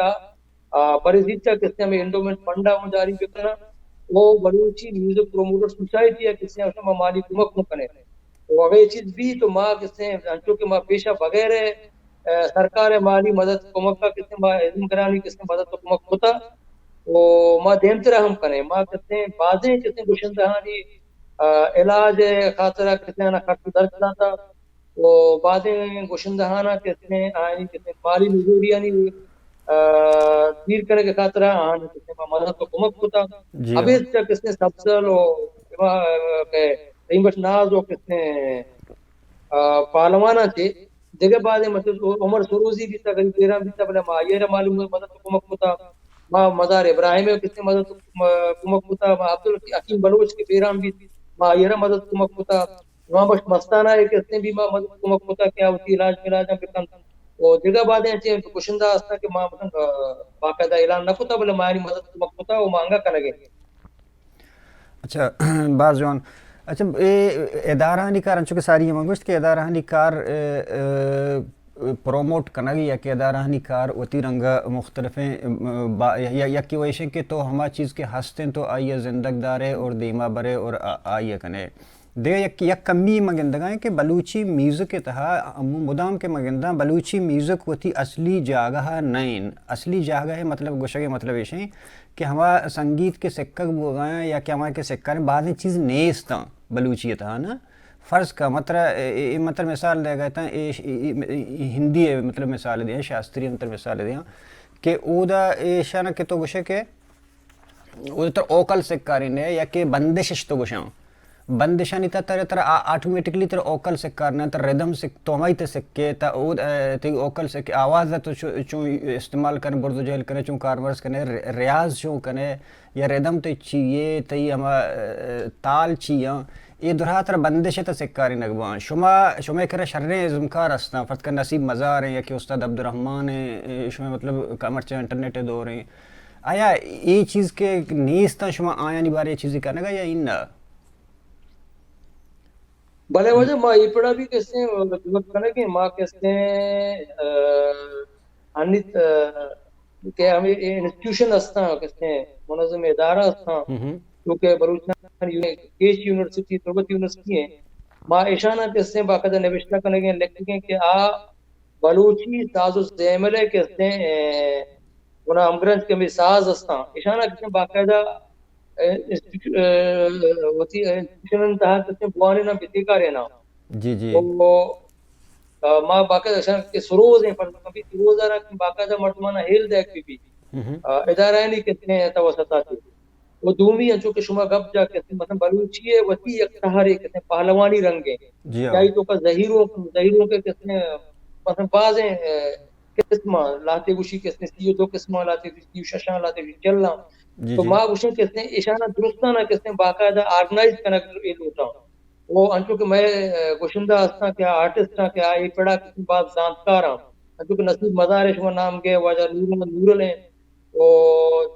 Speaker 3: پریزیچا کس نے انڈومنٹ فنڈا جاری بکنا وہ بلوچی میوزک پروموٹر سوسائٹی ہے کس نے اس میں مالی کمک مکنے تو اگر یہ چیز بھی تو ماں کس نے چونکہ ماں پیشہ بغیر سرکار مالی مدد کمک کا کس نے ماں علم کرانی کس نے مدد تو کمک ہوتا وہ ماں دیم طرح ہم کریں ماں کس نے بازیں کس نے گوشندہانی علاج خاطرہ کس نے خرچ درد لاتا وہ بازیں گوشندہانہ کس نے آئینی کس نے مالی مزوریانی دیر کرنے کے خاطرہ آنے کس نے مدد تو کمک ہوتا اب اس کا کس نے سبسل ریمبش ناز و کس نے پالوانا تھے دیگر بعد مطلب عمر سروزی بھی تھا غریب پیران بھی تھا بلے ماہیر معلوم مدد تو کمک ہوتا ماں مزار ابراہیم کس نے مدد تو کمک ہوتا ماں عبدالحکیم بلوچ کے پیران بھی ماہیر مدد کمک ہوتا ماں بش مستانہ ہے کس نے بھی ماں مدد کمک ہوتا کیا ہوتی علاج ملاج ہم بکن وہ دیگر باتیں ہیں کشندہ ہستا کہ ماں باقاعدہ اعلان نہ ہوتا بلے ماہری مدد کمک ہوتا وہ مانگا کنگے
Speaker 1: اچھا باز جوان اچھا ادارہ نکار چونکہ ساری یہ منگوشت کہ ادارہ نکار پروموٹ کنگی یا کہ ادارہ نکار وتی رنگا مختلف ہیں یا کی وجہ کہ تو ہما چیز کے ہستیں تو آئیے زندگ دارے اور دیما برے اور آئیے کنے دے یک کمی مگندگاں کہ بلوچی میوزک کے تہا مدام کے مگندہ بلوچی میوزک وتی اصلی جاگہ نین اصلی جاگہ ہے مطلب گوشہ کے مطلب ایشیں کہ ہما سنگیت کے سکک بوگائیں یا کہ ہمارے کے سککر بعض چیز نیستاں بلوچیت ہاں نا فرض کا مطلب مثال دے گئے تھا ہندی مطلب مثال دیا شاستری مطلب مثال دیا کہ او دا ایشانہ کہ تو گوشے کہ او تر اوکل سککاری نے یا کہ بندشش تو گوشاں بندشانی تا تر آٹومیٹکلی تر اوکل سکارنا تر ردم سک تو ہمائی تے سکے تا او تی اوکل سک آواز تو چون استعمال کرنے بردو جہل کرنے چون کارورس کرنے ریاض چون کرنے یا ردم تے چیئے تی ہما تال چیئاں یہ درہا تر بندش تا سکاری نگوان شما کرے شرنے ازمکار ہستا فرد کا نصیب مزار ہیں یا کہ استاد عبدالرحمن ہیں شما مطلب کامرچہ انٹرنیٹ دور ہیں آیا یہ چیز کے نیستا شما آیا نہیں بارے یہ چیزی کرنے گا یا انہا
Speaker 3: بھلے وجہ ماں یہ پڑھا بھی کہتے ہیں وقت کرنے کہ ماں کہتے ہیں کہ ہمیں انسٹیٹیوشن ہستا کہتے ہیں منظم ادارہ ہستا کیونکہ بلوچستان کیش یونیورسٹی تربت یونیورسٹی ہیں ماں اشانہ کہتے ہیں باقاعدہ نوشتہ کرنے گئے لکھتے ہیں کہ بلوچی ساز و زیملے کہتے ہیں انہاں امگرنج کے میں ساز ہستا اشانہ کہتے ہیں باقاعدہ انسٹیٹیوشن تحت کہتے ہیں بوانے نام بیتی کارے نام
Speaker 1: جی جی
Speaker 3: ماں باقاعدہ اشانہ کہ سروز ہیں پر کبھی سروز آ رہا کہ باقاعدہ مردمانہ ہیل دیکھ بھی ادارہ نہیں کہتے ہیں توسطہ تھی وہ دومی انچو کہ شما گپ جا کہتے ہیں مثلا بلوچی ہے وتی یک تہارے کہتے ہیں پہلوانی رنگ ہے
Speaker 1: جی
Speaker 3: چاہی تو کا ظہیروں کے کہتے ہیں مثلا بعض قسمہ لاتے گوشی کہتے ہیں سیو دو قسمہ لاتے سیو ششاں لاتے چلنا
Speaker 1: جی
Speaker 3: تو
Speaker 1: جی
Speaker 3: ماں گوشیں کہتے ہیں اشانہ درستانہ کہتے ہیں باقاعدہ آرگنائز کنک لوٹا ہوں وہ انچو کہ میں گوشندہ ہستا کیا آرٹسٹ ہاں کیا ایک بڑا قسم بعض زانتکار ہاں انچو کہ نصیب مزار ہے شما نام گئے واجہ نورل ہیں وہ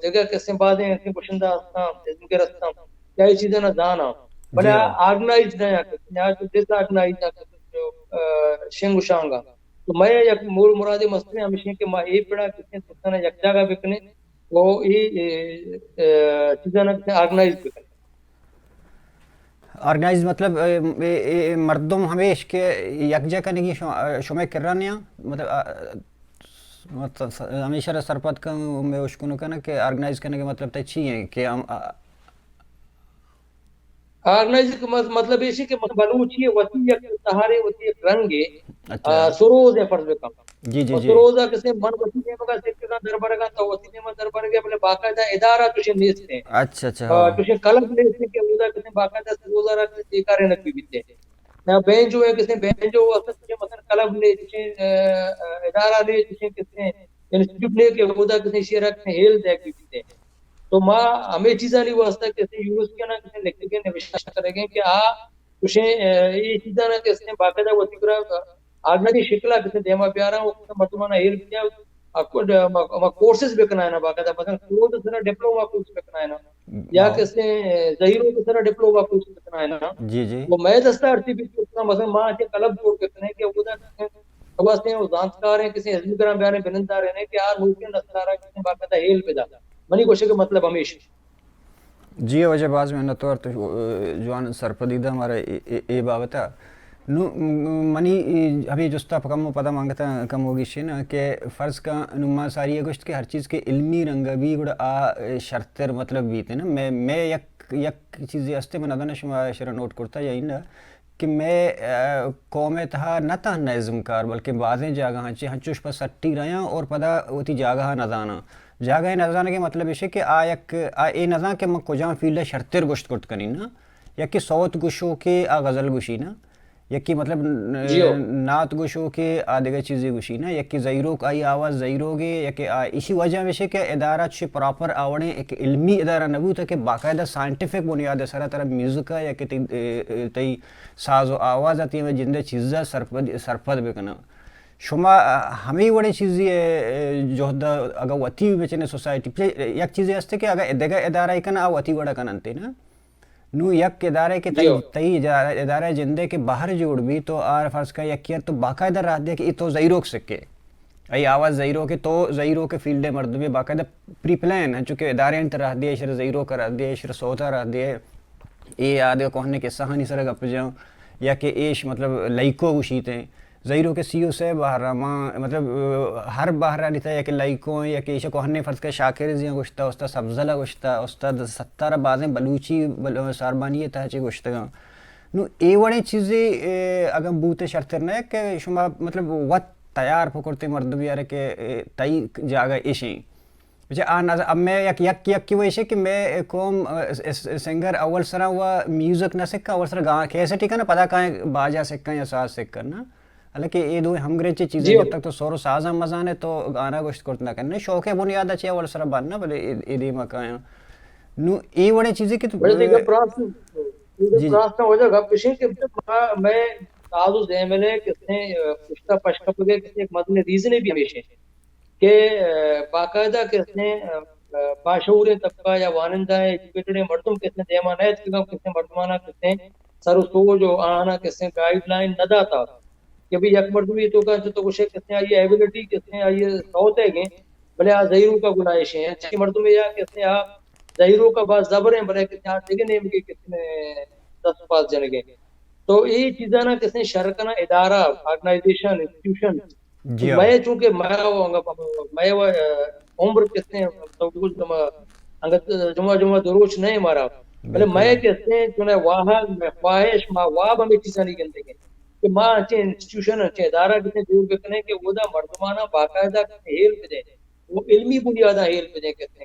Speaker 3: جگہ کیسے بازیں ایسے گوشندہ ہستا جن کے رستا کیا یہ چیزیں نہ دانا بلے
Speaker 1: جی
Speaker 3: آرگنائز نہیں آکتے ہیں جو ڈس آرگنائز آکتے جو شنگ شانگا تو میں یک مول مرادی مسئلے ہمیشہ کہ ماں ایک بڑا کسے تستانا یک جاگہ بکنے وہ یہ چیزیں نہ کسے آرگنائز بکنے
Speaker 1: آرگنائز مطلب مردم ہمیش کے یکجا کرنے کی شمع کر رہا نہیں مطلب ہمیشہ سرپت کا میں اشکنو کا نا کہ آرگنائز کرنے کا مطلب تو اچھی ہے کہ ہم
Speaker 3: آرگنائز کا مطلب یہ کہ بلوچ یہ وتی یک تہارے وتی ایک رنگ
Speaker 1: اچھا
Speaker 3: سروز ہے فرض کا
Speaker 1: جی جی
Speaker 3: اور
Speaker 1: جی
Speaker 3: سروزہ کسے من وتی نے مگا سکتے کا دربار کا تو وتی نے من دربار کے بلے باقاعدہ ادارہ تجھے نیستے ہیں
Speaker 1: اچھا اچھا ہاں
Speaker 3: تجھے قلم نیستے کہ وہ کسے باقاعدہ سروزہ رکھتے دیکارے نکی بیتے یا بین جو ہے کسے بین جو اصل تجھے مثلا قلم لے تجھے ادارہ لے تجھے کسے انسٹیٹیوٹ لے کہ وہ کسے شیئر رکھتے ہیل دے کی بیتے تو ماں ہمیں چیزاں نہیں واسطہ کہتے یونس کے نا کہتے لکھ کے نوشت کریں گے کہ کچھ یہ چیزاں نہ کہتے باقاعدہ وہ ذکر آگنی شکلہ کہتے دیما پیارا وہ مردمانہ ہیل کیا کورسز بکنا ہے نا باقاعدہ مثلا کورس سنا ڈپلوما کورس بکنا ہے نا یا کہتے ظہیروں کے سنا ڈپلوما کورس بکنا ہے نا
Speaker 1: جی جی
Speaker 3: وہ میں دستا ارتی بھی مثلا ماں کے قلب جوڑ بکنے کہ وہ خواستیں وہ زانتکار ہیں کسی حضمی کرام بیانے بنندار ہیں کہ آر ملکین دستارہ کسی باقاعدہ ہیل پیدا منی کوشش کا مطلب ہمیشہ
Speaker 1: جی وجہ بعض میں طور تو جوان سرپدیدہ ہمارا اے بابتا نو منی ابھی جستا کم پتہ مانگتا کم ہوگی شی نا کہ فرض کا نما ساری ہے گوشت کہ ہر چیز کے علمی رنگ بھی گڑا شرطر مطلب بھی تھے نا میں یک چیزیں ہستے میں ندانہ شما شرح نوٹ کرتا یا نا کہ میں قوم تہا نہ تہ نظم کار بلکہ بعضیں جاگہ ہنچوش پر سٹی رہا اور پدا ہوتی جاگہ نزانا جاگہ نزانا کے مطلب یہ کہ اے نزان کہ میں کجاں فیلڈ شرطر گوشت کرت کنی نا یا کہ صوت گوشو کے غزل گوشی نا یا کہ مطلب نعت گوشو کے دیگر چیزیں گوشی نا یا کہ زیرو کا آئی آواز زیرو گے یا کہ اسی وجہ میں کہ ادارہ چھ پراپر آوڑیں ایک علمی ادارہ نبو تھا کہ باقاعدہ سائنٹیفک بنیاد سارا طرح میوزک یا کہ تی ساز و آواز آتی ہے جندے چیزیں سرپد بکنا شما ہمیں بڑی چیزیں جو اگر وتی بچنے سوسائٹی یک چیزیں ہستے کہ اگر دیگر ادارہ کنا وتی بڑا کننتے نا نو یک ادارے کے تئی ادارہ جندے کے باہر جوڑ بھی تو آر فرض کا یک تو باقاعدہ رہ دیا کہ یہ تو زیروک سکے ای آواز زیرو کے تو زیرو کے فیلڈ مرد میں باقاعدہ پری پلان ہے چونکہ ادارے انت رہ دیا شر زیرو کا رہ دیا شر سوتا رہ دیا یہ آدھے کوہنے کے سہانی سرگ اپ جاؤں یا کہ ایش مطلب لائکو گوشیتے زیرو کے سیو سے باہر ماں مطلب ہر باہر لیتا ہے کہ لائکوں یا کہ ایشا کوہنے فرض کا شاکر زیاں گوشتا استاد سبزلہ گوشتا استاد ستارہ بازیں بلوچی ساربانی تاچے گوشتگاں نو اے وڑے چیزیں اگر بوتے شرطر نہ کہ شما مطلب وقت تیار پکڑتے مرد بھی آرے کہ تئی جاگہ ایشیں اب میں یک کی وجہ کہ میں کوم سنگر اول سرا ہوا میوزک نہ سکھا اول سرا گانا کیسے ٹھیک ہے نا پتا کہیں باجا سکھا یا ساز سکھا نا حالانکہ یہ دو ہم گرے چیزیں جب تک تو سور و سازاں مزان ہے تو گانا گوشت کرتنا کرنا شوق ہے بنیاد اچھے اول سرا بننا بلے یہ دی مکایا نو یہ وڑے چیزیں کہ
Speaker 3: بڑے دیکھا پراسنا ہو جائے گا پشیں کہ میں تازو زیملے کسنے پشتا پشکا پگے کسنے ایک مدن ریزنے بھی ہمیشہ کہ باقاعدہ کسنے باشعور طبقہ یا وانندہ ایجوکیٹڈ مردم کسنے دیمان ہے کسنے مردمانہ کسنے سر سو جو آنا کسنے گائیڈ لائن ندا تھا کہ بھی یک مردمی تو کا جو تو کچھ کسنے آئیے ایبیلٹی کسنے آئیے سوتے گئے بلے آ زہیروں کا گنائش ہیں اچھی مردمی یا کسنے آ زہیروں کا بعض زبریں بلے کسنے آ دیگے نیم کے کسنے 10 پاس جنگے تو یہ چیزاں نا کسنے شرکنا ادارہ آرگنائزیشن انسٹیٹیوشن میں چونکہ میں عمر کسنے جمعہ دروچ نہیں مارا بلے میں کسنے چونے واہا خواہش ماں واب ہمیں چیزاں نہیں گندے گے کہ ماں اچھے انسٹیٹیوشن اچھے ادارہ کسنے دور بکنے کہ وہ دا مردمانہ باقاعدہ کسنے ہیل پہ دے وہ علمی بنیادہ ہیل پہ دے کسنے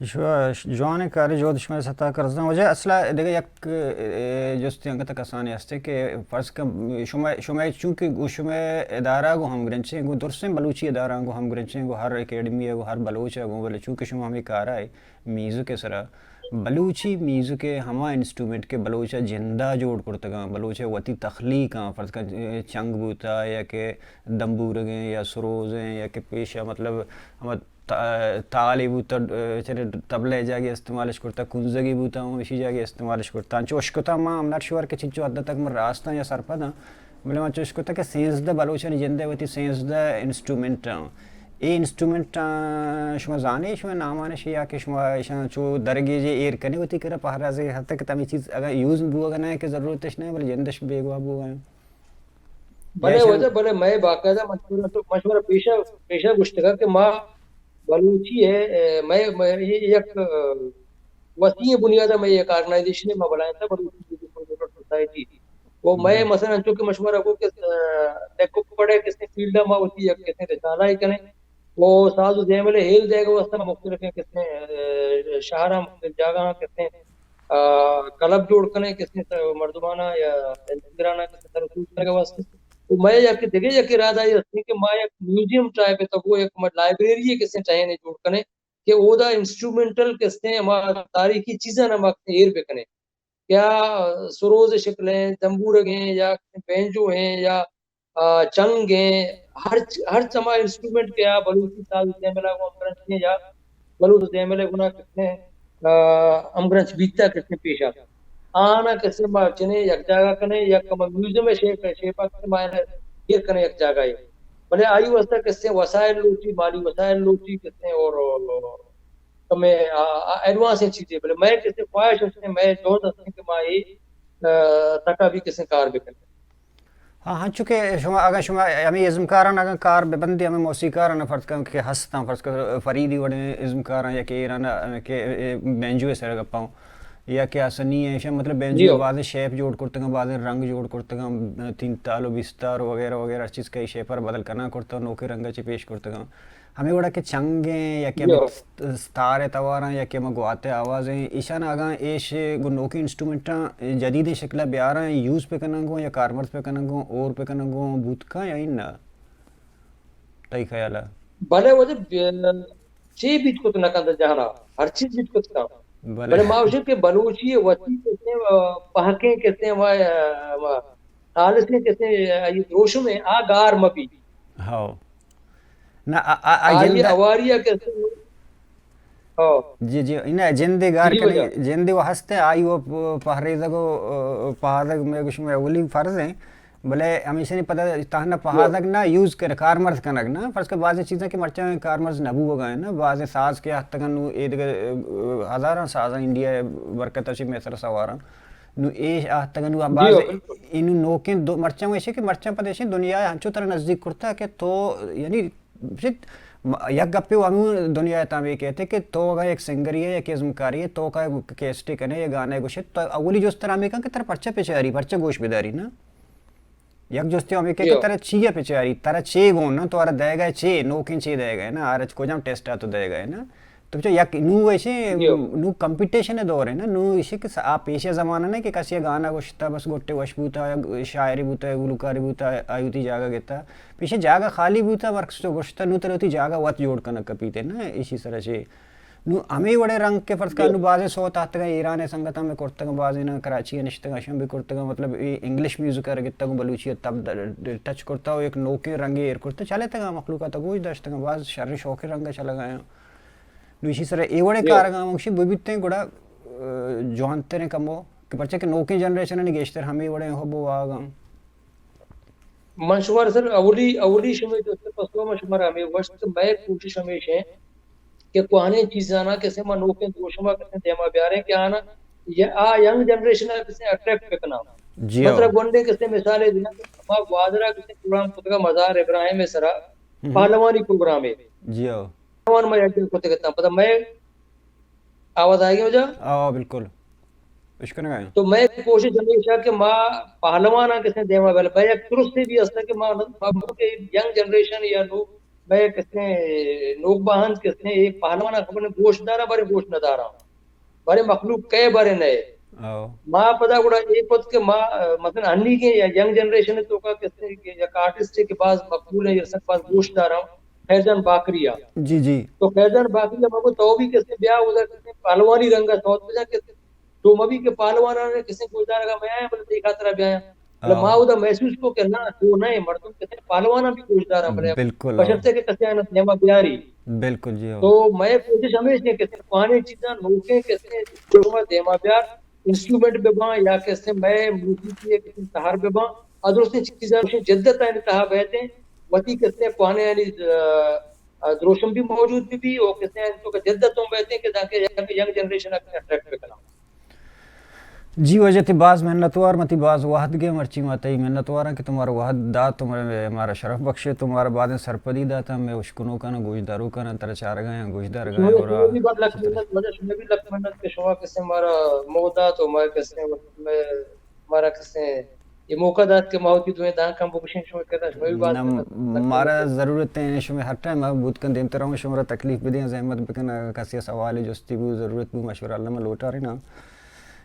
Speaker 1: جوان کاری جو دشمن سطح کرزدن وجه اصلا دیگه یک جستی انگه کسانی هسته که فرض کن شما چونکه شما اداره گو هم گرنچه گو درسته بلوچی اداره گو هم گرنچه گو هر اکیڈمی گو هر بلوچ گو ولی چونکه شما همی کارا ہے میزو کے سرا بلوچی میزو کے ہما انسٹرومنٹ کے بلوچا زندہ جوڑ کرتا گا بلوچا وتی تخلیق فرض کن چنگ بوتا یا کہ دمبورگیں یا سروزیں یا کہ پیشہ مطلب ہم تالی بوتا چلے تبلے جاگے استعمالش کرتا کنزگی بوتا ہوں اسی جاگے استعمالش کرتا چوش کتا ماں I'm not sure کہ چنچو حد تک من راستہ یا سرپا دا بلے ماں چوش کتا کہ سینس دا بلوچانی جندے ہوتی sense the instrument E instrument شما زانے شما نامانے شیا کہ شما چو درگی جے ایر کرنے ہوتی کرا پہرا سے حد تک تمی چیز اگر یوز بو گا ہے کہ ضرورتش نہیں بلے جندش بیگوا بو گا
Speaker 3: بلے وجہ بلے میں باقاعدہ مشورہ پیشہ گشتگا کہ ماں بلوچی ہے میں ایک وسیع بنیادہ میں ایک آرگنائزیشن میں بلایا تھا بلوچی سوسائٹی وہ میں مثلا چونکہ مشورہ کو کہ پڑے کس نے فیلڈ میں ہوتی ہے کس نے رسالہ ہی کریں وہ ساز و زیمل ہیل جائے گا واسطہ مختلف ہیں کس نے شہرہ مختلف جاگہ کس نے کلب جوڑ کریں کس نے مردمانہ یا انتگرانہ کس نے ترسوس کرے گا واسطہ تو میں یک دیگه یک ارادہ یہ ہے کہ ما ایک میوزیم ٹائپ ہے تو وہ ایک لائبریری ہے کس نے چاہیے جوڑ کریں کہ وہ دا انسٹرومنٹل کس نے ہمارا تاریخی چیزیں نہ وقت ایر پہ کریں کیا سروز شکلیں دمبورگ ہیں یا بینجو ہیں یا چنگ ہیں ہر چما انسٹرومنٹ کیا بلوچی ساز زیملہ کو امگرنچ ہیں یا بلوچ زیملہ گنا کس نے امگرنچ بیتا کس نے پیش آتا آنا کسی ماں چنے یک جاگہ کنے یا کم میوزیم میں شیپا کنے مائنہ گیر کنے یک جاگہ ہے بلے آئی واسطہ کسی وسائل لوچی مالی وسائل لوچی کسی اور کمیں ایڈوانس ہیں چیزیں بلے میں کسی خواہش ہستے میں جوہد ہستے کہ ماں یہ تکا بھی کسی کار بھی کنے
Speaker 1: ہاں چونکہ شما اگر شما ہمیں ازمکاران اگر کار بندی ہمیں موسیقاران فرض کریں کہ ہستاں فرض کریں فریدی وڑے ازمکاران یا کہ ایران کہ بینجوے سے گپاؤں یا کہ آسانی ہے شاید مطلب بینجو بعض شیپ جوڑ کرتے ہیں بعض رنگ جوڑ کرتے ہیں تین تال و بستار وغیرہ وغیرہ چیز کا شیپر بدل کرنا کرتا ہے نوکے رنگا چی پیش کرتے ہیں ہمیں وڑا کہ چنگیں یا کہ ہمیں ستارے تواریں یا کہ ہمیں گواتے آوازیں ایشان آگاں ایش گو نوکی انسٹرومنٹاں جدید شکلہ بیاریں یوز پہ کرنا گو یا کارمرز پہ کرنا گو اور پہ کرنا گو بوت کا یا ان تائی خیال ہے
Speaker 3: بھلے وہ چی بیت کو تو نکندہ جہانا ہر چیز بیت کو تو بلے معاوشہ کے بلوچی وطی کہتے ہیں پہکیں کہتے ہیں خالص نے کہتے ہیں یہ دروشم ہے آگار مبی
Speaker 1: ہاں
Speaker 3: آئی اواریہ کہتے ہیں
Speaker 1: جی جی انہیں جندے گار کنے جندے وہ ہستے آئی وہ پہریزہ کو پہازک میں کچھ میں اولی فرض ہیں بلے ہمیشہ نہیں پتہ تاہنا پہازک نہ یوز کرے کارمرز کنک نا فرض کر بعض چیزیں کہ مرچہ کارمرز نبو ہو گئے نا بعض ساز کے حد تک نو ہزاراں سازاں انڈیا برکتہ چی میں سر سوارا نو ایش حد تک نو بعض انو نوکیں مرچہ ہوئے کہ مرچہ پتہ دنیا ہنچو طرح نزدیک کرتا کہ تو یعنی یک گپے وہ ہمیں دنیا تامی کہتے کہ تو اگر ایک سنگری ہے یا کہ ازمکاری ہے تو کا کیسٹک ہے یا گانا ہے گوشت تو اولی جو اس طرح میں کہا کہ تر پرچہ پہ چاری پرچہ گوش بیداری نا یک جستی ہمیں کہ ترا چیئے پچاری ترا چے گون نا تو آرہ دے گئے چے نوکن چے دے گئے نا آرہ کو جام ٹیسٹ تو دے گئے نا تو بچہ یک نو ایسے نو کمپٹیشن دور ہے نا نو اسے کہ آپ پیشے زمانہ نا کہ کسی گانا گوشتا بس گوٹے وش بوتا شاعری بوتا گلوکاری بوتا آیوتی جاگا گیتا پیشے جاگا خالی بوتا ورکس تو گوشتا نو تروتی جاگا وات جوڑ کنا کپیتے نا اسی طرح سے نو ہمیں بڑے رنگ کے فرض کر نو بازے سوت آتا گا ایران سنگتا میں کرتا گا بازے نا کراچی نشتا گا شم بھی کرتا گا مطلب انگلش میوزک کر گیتا گا بلوچیت تب ٹچ کرتا ہو ایک نوکے رنگی ایر کرتا چلے تا مخلوقات گوش داشتا گا باز شر شوق رنگا چلا گیا نو اسی طرح اے وڑے کارگا مکشی ببیتے ہیں گوڑا جوانتے نے کمو کہ پرچہ کہ نوکے جنریشن نے گیشتر ہمیں وڑے ہو بو آگا
Speaker 3: منشوار سر اولی شمی جو پسوا مشمار ہمیں وشت میں کوشش ہمیشہ ہے کہ کوہانے چیزانا کیسے ما نوکیں دوشما کیسے دیما بیارے کہ آنا ینگ جنریشن کیسے اٹریکٹ پکنا مطلب گونڈے کیسے مثالیں دینا ما وادرہ کیسے پروگرام کتگا مزار ابراہیم سرا پہلوانی پروگرام ہے پہلوان میں ایڈن کتے کہتا ہوں پتہ میں آواز آئے گی ہو جا
Speaker 1: بالکل
Speaker 3: تو میں کوشش ہمیشہ کہ ماں پہلوانا کیسے دیما بیارے میں ایک ترس سے بھی ہستا کہ ماں ینگ جنریشن یا لوگ میں کسنے نوک باہن کسنے ایک پہلوانا خبر نے گوشت دارا بارے گوشت نہ دارا بارے مخلوق کئے بارے نئے ماں پدا گوڑا ایک وقت کہ ماں مثلا ہنی کے یا ینگ جنریشن تو کا کسنے یا آرٹسٹ کے بعض مقبول ہیں یا سب پاس گوشت دارا خیرجان باکریہ
Speaker 1: جی
Speaker 3: تو خیرجان باکریہ ماں کو تو بھی کسنے بیاہ ہوتا کسنے پہلوانی رنگا سوت بجا کسنے تو مبی کے پہلوانا نے کسنے گوشت دارا میں آیا بلے دیکھا طرح بیایا ماں ہوتا محسوس کو کہ نہ تو نئے مردم کسنے پہلوانا بھی گوشت دارا بلے بشرتے کے کسنے آنا دیما بیاری
Speaker 1: بالکل جی
Speaker 3: تو میں کوشش ہمیشہ کسنے پانے چیزاں نوکیں کسنے جو دیما بیار انسٹرومنٹ بے باں یا کسنے میں موسیقی کسنے تہار بے باں ادھر سے چیزاں جدت آئین تہا بیتے وطی کسنے پانے یعنی دروشم بھی موجود بھی اور کسنے تو کہ جدتوں بیتے ہیں کہ تاکہ ینگ جنریشن اٹریکٹ بکنا
Speaker 1: جی وجہ تھی بعض محنتوار متی بعض واحد گئے مرچی ماتا ہی محنتوارا کہ تمہارا واحد دا تمہارے ہمارا شرف بخشے تمہارا بعد سرپدی دا تھا میں اشکنوں کا نا گوشت داروں کا نا ترہ چار گئے ہیں گوشت دار گئے اور
Speaker 3: بھی بات لکھ محنت کے شما کسے ہمارا مودا تو میں کسے ہمارا کسے یہ موقع داد کے ماحول کی دوئیں دان کم بکشیں شما کہتا شما بھی بات
Speaker 1: ہمارا ضرورت ہے شما ہر ٹائم میں بود کن دیمتا رہوں شما تکلیف بھی دیں زحمت بکن کسی سوال جستی بھی ضرورت بھی مشورہ اللہ میں لوٹا رہی نا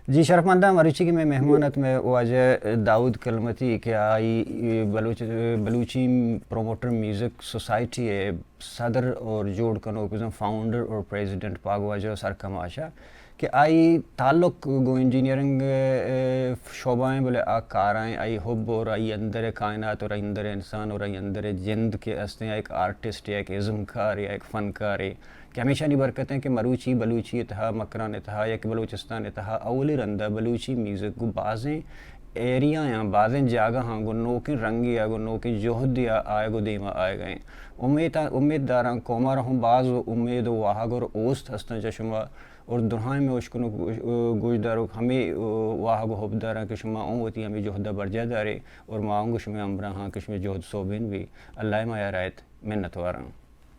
Speaker 1: جی شرف مندہ مروچی کی میں مہمانت میں واجہ داؤد کلمتی کہ آئی بلوچی پروموٹر میوزک سوسائٹی ہے صدر اور جوڑ کنو فاؤنڈر اور پریزیڈنٹ پاگ واجہ سر کماشا کہ آئی تعلق گو انجینئرنگ شعبائیں بولے کارائیں آئی حب اور آئی اندر کائنات اور آئی اندر انسان اور آئی اندر جند کے ہستے ایک آرٹسٹ یا ایک ازم کار یا ایک فنکار ہے کہ ہمیشہ نہیں برکتیں کہ مروچی بلوچی اتہا مکران اتہا یا کہ بلوچستان اتہا اولی رندہ بلوچی میوزک کو بعضیں ایریا یا بعضیں جاگہ ہاں گو نوکیں رنگی یا گو نوکیں جوہد یا آئے گو دیما آئے گئے امید داراں کومہ رہوں بعض امید و واہگ اور اوست ہستن چشمہ اور دنہائیں میں اشکنو گوش دارو ہمیں واہگ و حب داراں کہ شما اون ہوتی ہمیں جوہدہ برجہ دارے اور ماں گو شما امبراں ہاں کہ شما جوہد صوبین بھی اللہ ما یا رائت منت واراں